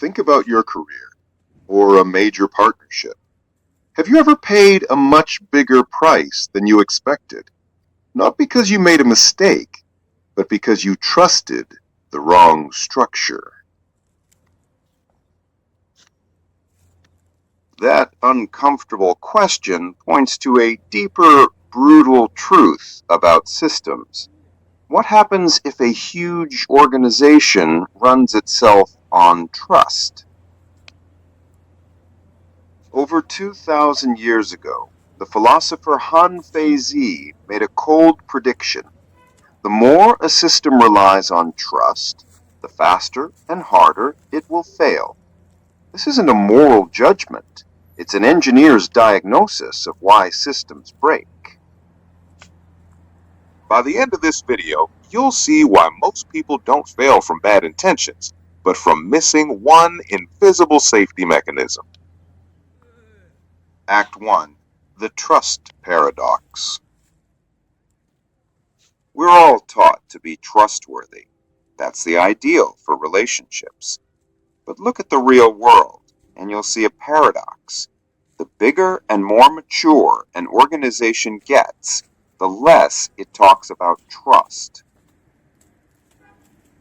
Think about your career or a major partnership. Have you ever paid a much bigger price than you expected? Not because you made a mistake, but because you trusted the wrong structure. That uncomfortable question points to a deeper, brutal truth about systems. What happens if a huge organization runs itself on trust? Over 2,000 years ago, the philosopher Han Feizi made a cold prediction. The more a system relies on trust, the faster and harder it will fail. This isn't a moral judgment. It's an engineer's diagnosis of why systems break. By the end of this video, you'll see why most people don't fail from bad intentions, but from missing one invisible safety mechanism. Act 1. The Trust Paradox. We're all taught to be trustworthy. That's the ideal for relationships. But look at the real world, and you'll see a paradox. The bigger and more mature an organization gets, the less it talks about trust.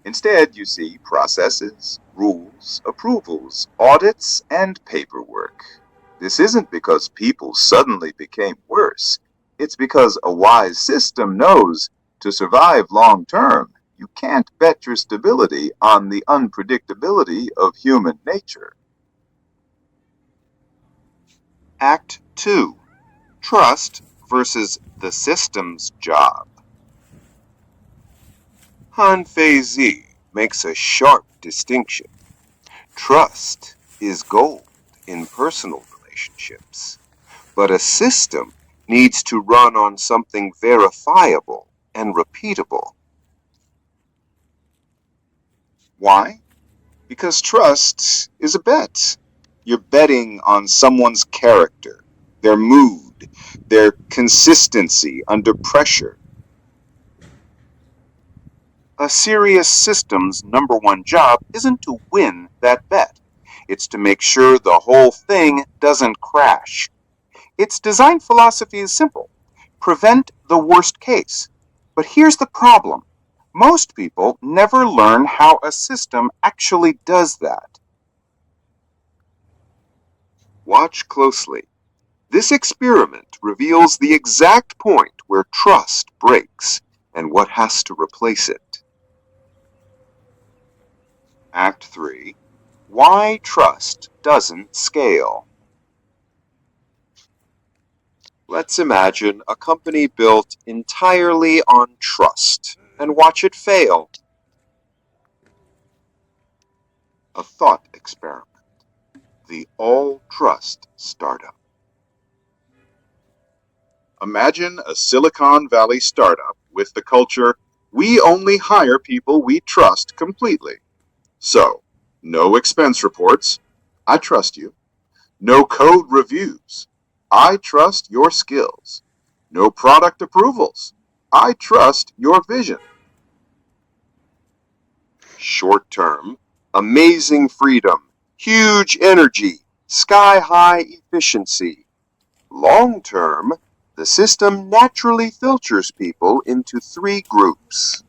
Instead, you see processes, rules, approvals, audits, and paperwork. This isn't because people suddenly became worse. It's because a wise system knows to survive long term, you can't bet your stability on the unpredictability of human nature. Act 2. Trust versus the system's job. Han Feizi makes a sharp distinction. Trust is gold in personal relationships, but a system needs to run on something verifiable and repeatable. Why? Because trust is a bet. You're betting on someone's character, their mood, their consistency under pressure. A serious system's number one job isn't to win that bet. It's to make sure the whole thing doesn't crash. Its design philosophy is simple. Prevent the worst case. But here's the problem. Most people never learn how a system actually does that. Watch closely. This experiment reveals the exact point where trust breaks and what has to replace it. Act 3. Why trust doesn't scale. Let's imagine a company built entirely on trust and watch it fail. A thought experiment. The all-trust startup. Imagine a Silicon Valley startup with the culture, we only hire people we trust completely. So, no expense reports, I trust you. No code reviews, I trust your skills. No product approvals, I trust your vision. Short term, amazing freedom, huge energy, sky-high efficiency. Long term, the system naturally filters people into 3 groups.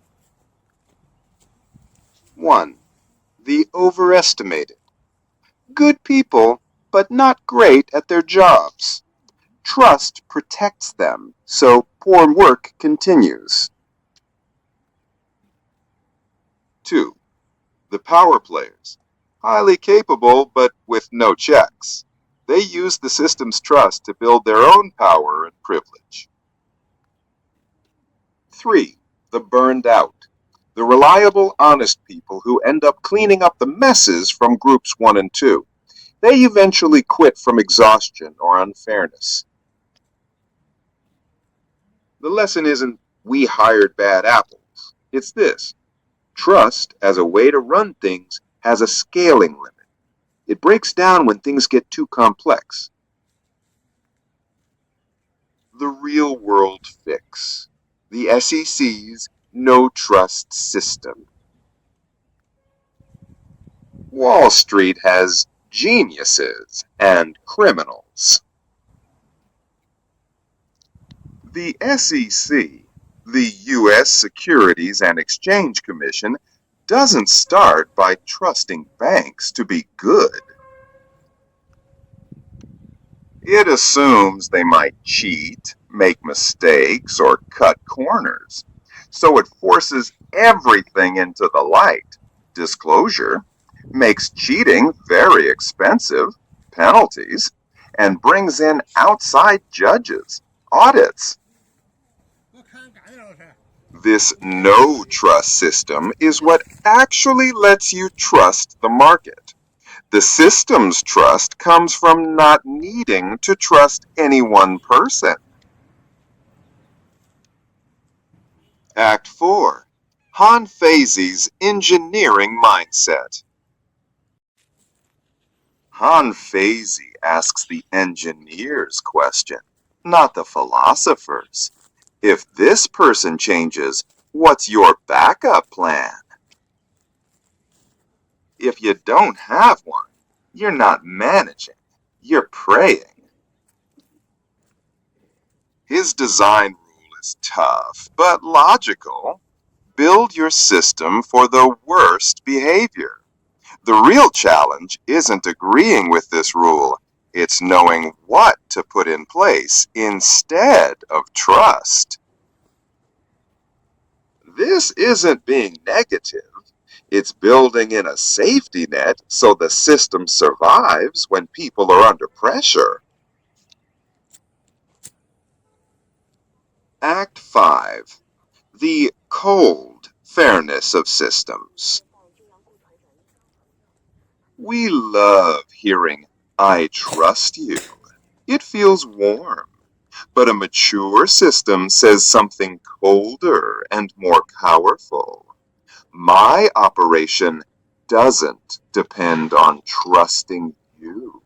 1. The overestimated. Good people, but not great at their jobs. Trust protects them, so poor work continues. 2. The power players. Highly capable, but with no checks. They use the system's trust to build their own power and privilege. 3. The burned out. The reliable, honest people who end up cleaning up the messes from groups 1 and 2. They eventually quit from exhaustion or unfairness. The lesson isn't, we hired bad apples. It's this. Trust, as a way to run things, has a scaling limit. It breaks down when things get too complex. The real world fix. The SEC's no trust system. Wall Street has geniuses and criminals. The SEC, the U.S. Securities and Exchange Commission, doesn't start by trusting banks to be good. It assumes they might cheat, make mistakes, or cut corners. So it forces everything into the light. Disclosure, makes cheating very expensive, penalties, and brings in outside judges, audits. This no trust system is what actually lets you trust the market. The system's trust comes from not needing to trust any one person. Act 4. Han Feizi's engineering mindset. Han Feizi asks the engineer's question, not the philosopher's. If this person changes, what's your backup plan? If you don't have one, you're not managing, you're praying. His design rule is tough, but logical. Build your system for the worst behavior. The real challenge isn't agreeing with this rule, it's knowing what to put in place instead of trust. This isn't being negative. It's building in a safety net so the system survives when people are under pressure. Act 5. The cold fairness of systems. We love hearing, "I trust you." It feels warm. But a mature system says something colder and more powerful. My operation doesn't depend on trusting you.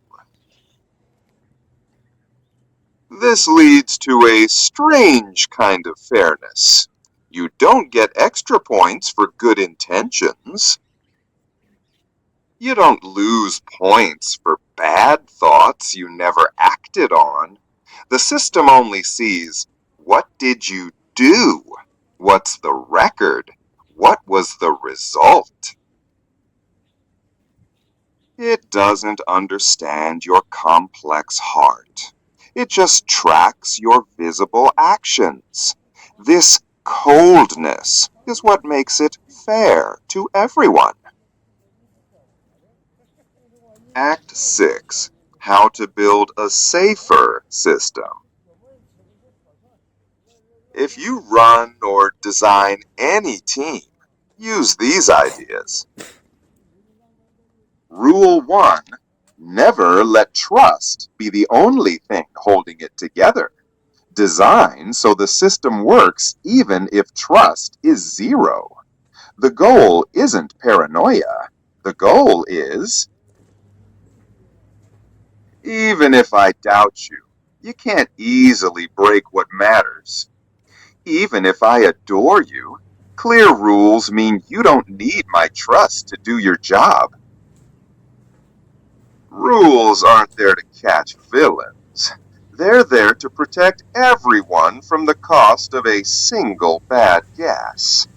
This leads to a strange kind of fairness. You don't get extra points for good intentions. You don't lose points for bad thoughts you never acted on. The system only sees, what did you do? What's the record? What was the result? It doesn't understand your complex heart. It just tracks your visible actions. This coldness is what makes it fair to everyone. Act 6. How to build a safer system. If you run or design any team, use these ideas. Rule 1. Never let trust be the only thing holding it together. Design so the system works even if trust is zero. The goal isn't paranoia. The goal is, even if I doubt you, you can't easily break what matters. Even if I adore you, clear rules mean you don't need my trust to do your job. Rules aren't there to catch villains. They're there to protect everyone from the cost of a single bad guess.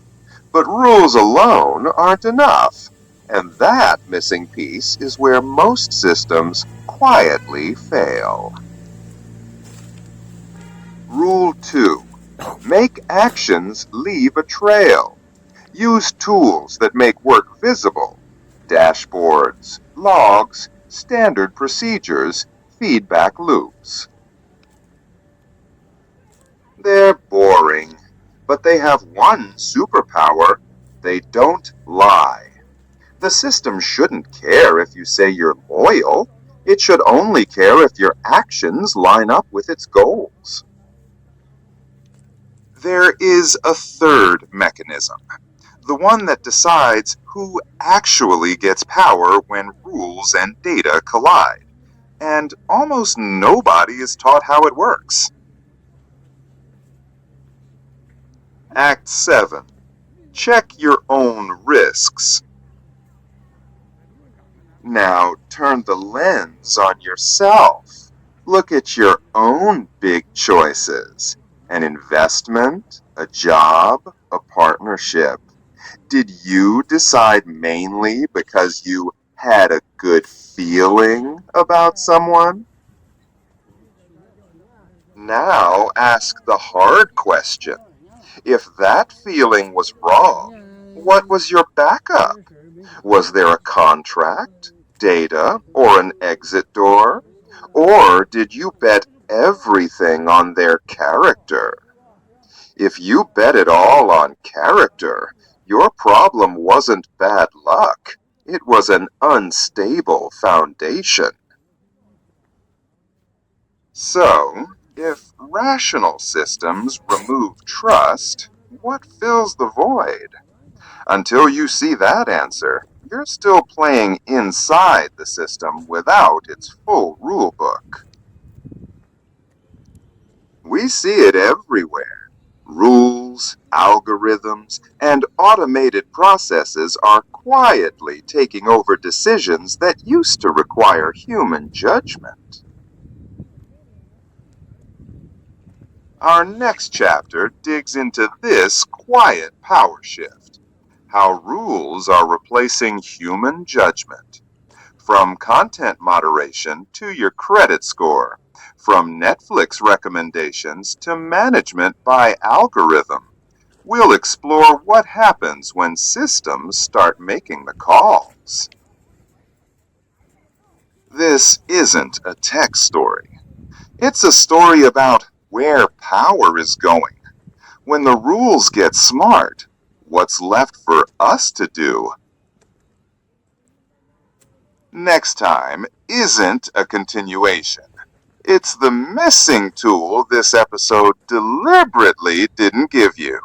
But rules alone aren't enough, and that missing piece is where most systems quietly fail. Rule 2. Make actions leave a trail. Use tools that make work visible. Dashboards, logs, standard procedures, feedback loops. They're boring, but they have one superpower. They don't lie. The system shouldn't care if you say you're loyal. It should only care if your actions line up with its goals. There is a third mechanism, the one that decides who actually gets power when rules and data collide. And almost nobody is taught how it works. Act 7. Check your own risks. Now turn the lens on yourself. Look at your own big choices. An investment, a job, a partnership. Did you decide mainly because you had a good feeling about someone? Now ask the hard question. If that feeling was wrong, what was your backup? Was there a contract, data, or an exit door? Or did you bet everything on their character? If you bet it all on character, your problem wasn't bad luck. It was an unstable foundation. So, if rational systems remove trust, what fills the void? Until you see that answer, you're still playing inside the system without its full rulebook. We see it everywhere. Rules, algorithms, and automated processes are quietly taking over decisions that used to require human judgment. Our next chapter digs into this quiet power shift, how rules are replacing human judgment. From content moderation to your credit score, from Netflix recommendations to management by algorithm, we'll explore what happens when systems start making the calls. This isn't a tech story. It's a story about where power is going. When the rules get smart, what's left for us to do? Next time isn't a continuation. It's the missing tool this episode deliberately didn't give you.